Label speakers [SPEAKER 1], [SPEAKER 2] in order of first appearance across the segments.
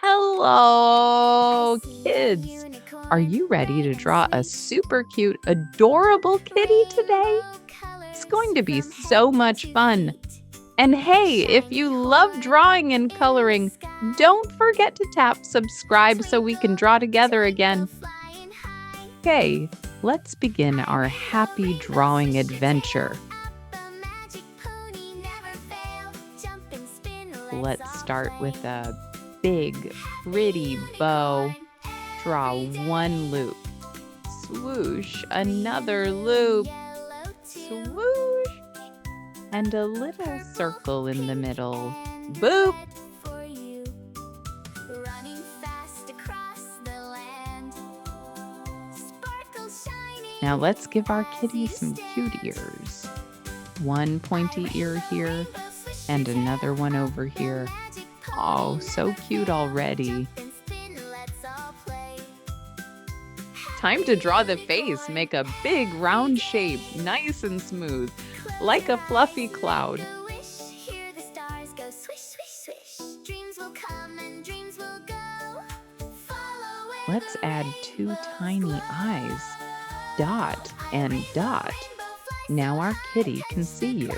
[SPEAKER 1] Hello, kids. Are you ready to draw a super cute, adorable kitty today? It's going to be so much fun. And hey, if you love drawing and coloring, don't forget to tap subscribe so we can draw together again. Okay, let's begin our happy drawing adventure. Let's start with a big, pretty bow. Draw one loop. Swoosh, another loop. Swoosh. And a little circle in the middle. Boop. Now let's give our kitty some cute ears. One pointy ear here and another one over here. Oh, so cute already. Time to draw the face. Make a big round shape, nice and smooth, like a fluffy cloud. Let's add two tiny eyes, dot and dot. Now our kitty can see you.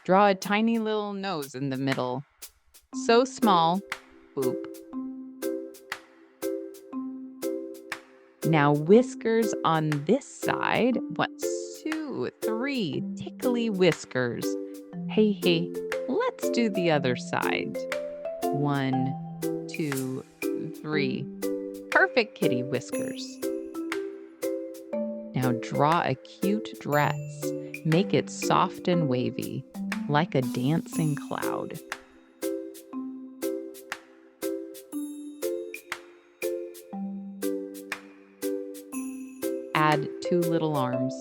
[SPEAKER 1] Draw a tiny little nose in the middle. So small. Boop. Now whiskers on this side. 1, 2, 3 tickly whiskers. Hey, let's do the other side. 1, 2, 3. Perfect kitty whiskers. Now draw a cute dress. Make it soft and wavy, like a dancing cloud. Add two little arms,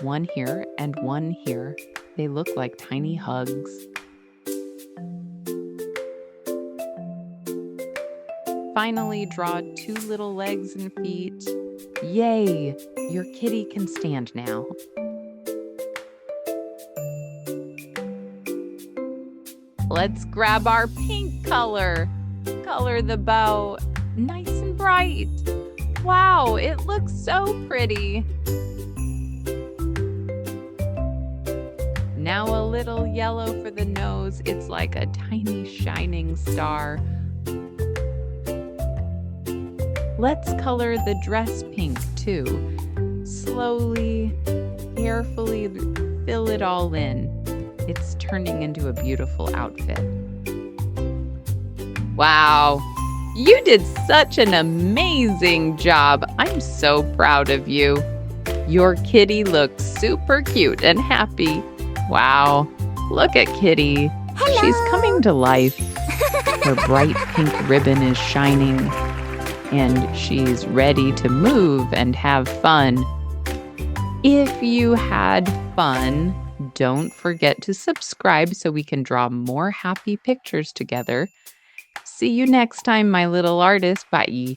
[SPEAKER 1] one here and one here. They look like tiny hugs. Finally, draw two little legs and feet. Yay! Your kitty can stand now. Let's grab our pink color. Color the bow nice and bright. Wow, it looks so pretty. Now a little yellow for the nose. It's like a tiny shining star. Let's color the dress pink too. Slowly, carefully fill it all in. It's turning into a beautiful outfit. Wow, you did such an amazing job. I'm so proud of you. Your kitty looks super cute and happy. Wow, look at Kitty.
[SPEAKER 2] Hello.
[SPEAKER 1] She's coming to life. Her bright pink ribbon is shining, and she's ready to move and have fun. If you had fun, don't forget to subscribe so we can draw more happy pictures together. See you next time, my little artist. Bye.